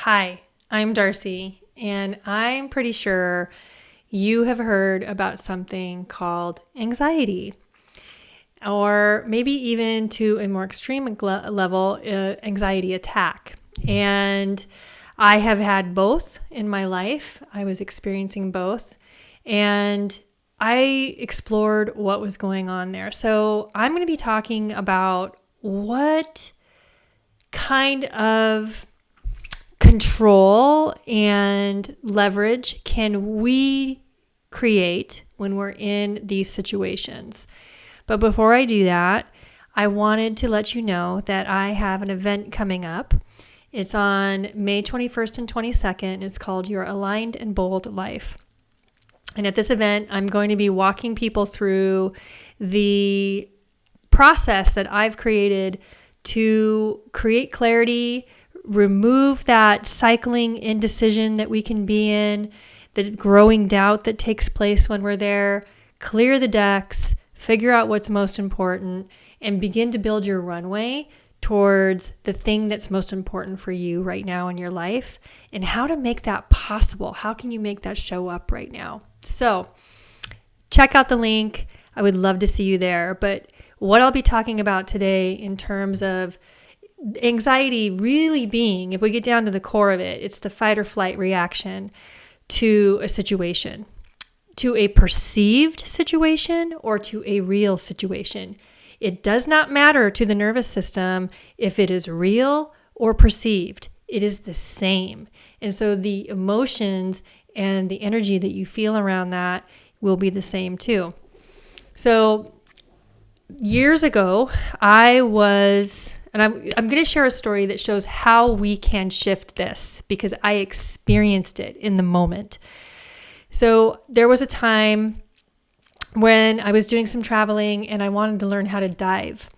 Hi, I'm Darcy, and I'm pretty sure you have heard about something called anxiety, or maybe even to a more extreme level, anxiety attack. And I have had both in my life. I was experiencing both, and I explored what was going on there. So I'm going to be talking about what kind of control and leverage can we create when we're in these situations. But before I do that, I wanted to let you know that I have an event coming up. It's on May 21st and 22nd. It's called Your Aligned and Bold Life. And at this event, I'm going to be walking people through the process that I've created to create clarity, remove that cycling indecision that we can be in, the growing doubt that takes place when we're there, clear the decks, figure out what's most important, and begin to build your runway towards the thing that's most important for you right now in your life, and how to make that possible. How can you make that show up right now? So check out the link. I would love to see you there. But what I'll be talking about today in terms of anxiety really being, if we get down to the core of it, it's the fight or flight reaction to a situation, to a perceived situation or to a real situation. It does not matter to the nervous system if it is real or perceived. It is the same. And so the emotions and the energy that you feel around that will be the same too. So years ago, I'm going to share a story that shows how we can shift this because I experienced it in the moment. So there was a time when I was doing some traveling and I wanted to learn how to dive.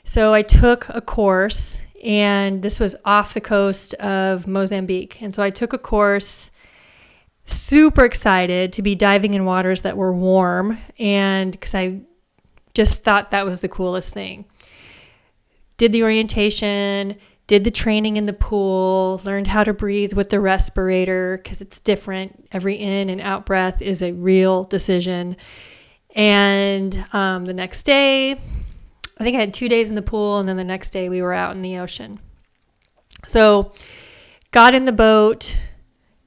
So I took a course, and this was off the coast of Mozambique. And so I took a course, super excited to be diving in waters that were warm, and because I just thought that was the coolest thing. Did the orientation, did the training in the pool, learned how to breathe with the respirator because it's different. Every in and out breath is a real decision. And the next day, I think I had 2 days in the pool, and then the next day we were out in the ocean. So got in the boat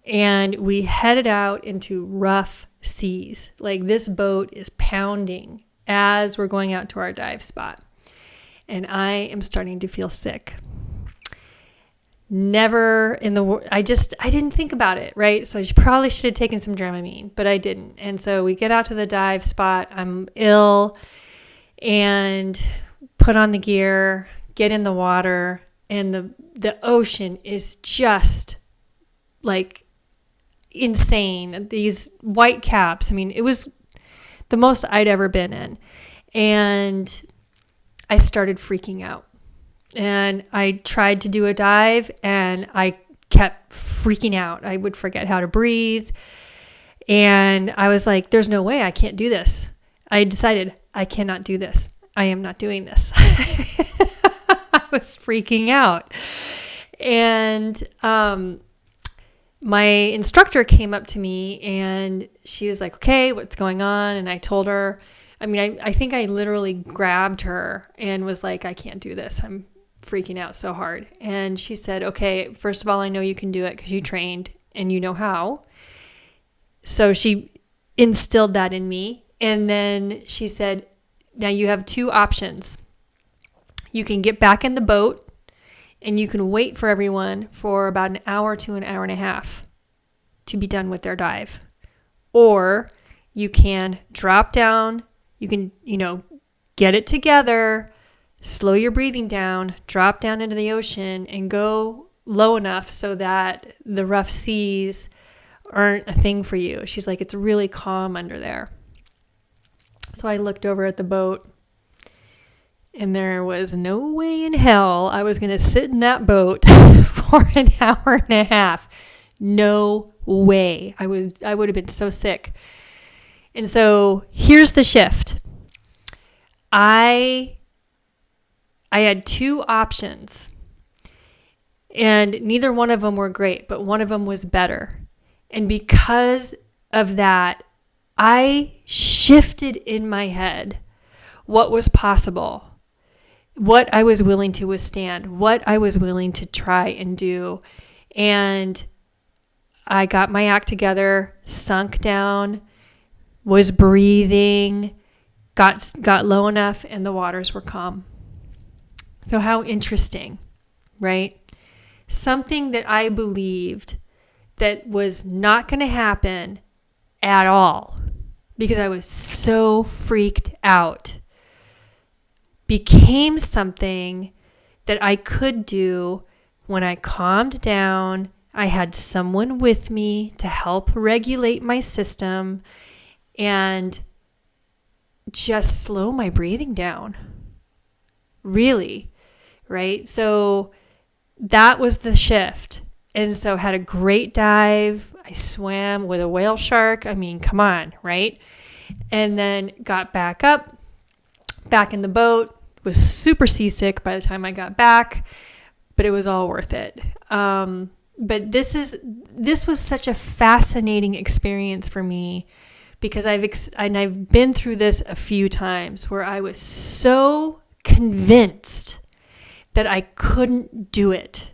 and we headed out into rough seas. Like this boat is pounding as we're going out to our dive spot. And I am starting to feel sick. Never in the world. I didn't think about it, right? So I probably should have taken some Dramamine, but I didn't. And so we get out to the dive spot. I'm ill and put on the gear, get in the water, and the ocean is just like insane. These Whitecaps. I mean, it was the most I'd ever been in. And I started freaking out. And I tried to do a dive and I kept freaking out. I would forget how to breathe. And I was like, there's no way I can't do this. I decided I cannot do this. I am not doing this. I was freaking out. And my instructor came up to me and she was like, okay, what's going on? And I told her, I think I literally grabbed her and was like, I can't do this. I'm freaking out so hard. And she said, okay, first of all, I know you can do it because you trained and you know how. So she instilled that in me. And then she said, now you have two options. You can get back in the boat and you can wait for everyone for about an hour to an hour and a half to be done with their dive. Or you can drop down, you can, get it together, slow your breathing down, drop down into the ocean, and go low enough so that the rough seas aren't a thing for you. She's like, it's really calm under there. So I looked over at the boat, and there was no way in hell I was going to sit in that boat for an hour and a half. No way. I would have been so sick. And so here's the shift. I had two options. And neither one of them were great, but one of them was better. And because of that, I shifted in my head what was possible, what I was willing to withstand, what I was willing to try and do. And I got my act together, sunk down, was breathing, got low enough, and the waters were calm. So how interesting, right? Something that I believed that was not going to happen at all because I was so freaked out became something that I could do when I calmed down. I had someone with me to help regulate my system and just slow my breathing down. Really, right? So that was the shift. And so had a great dive. I swam with a whale shark. I mean, come on, right? And then got back up, back in the boat, was super seasick by the time I got back, but it was all worth it. But this was such a fascinating experience for me because I've been through this a few times where I was so convinced that I couldn't do it.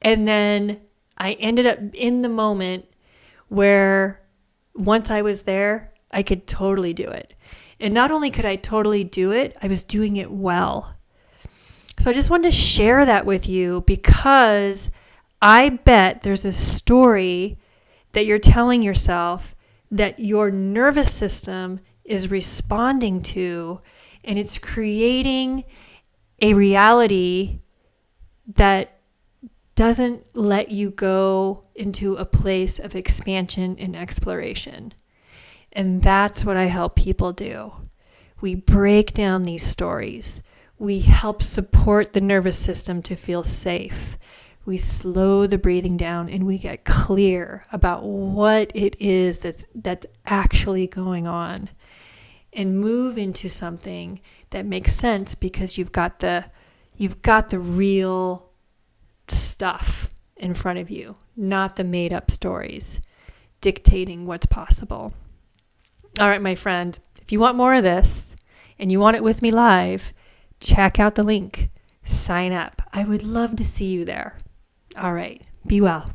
And then I ended up in the moment where once I was there, I could totally do it. And not only could I totally do it, I was doing it well. So I just wanted to share that with you because I bet there's a story that you're telling yourself that your nervous system is responding to, and it's creating a reality that doesn't let you go into a place of expansion and exploration. And that's what I help people do. We break down these stories. We help support the nervous system to feel safe. We slow the breathing down and we get clear about what it is that's actually going on and move into something that makes sense because you've got the real stuff in front of you, not the made up stories dictating what's possible. All right, my friend, if you want more of this and you want it with me live, check out the link. Sign up. I would love to see you there. All right, be well.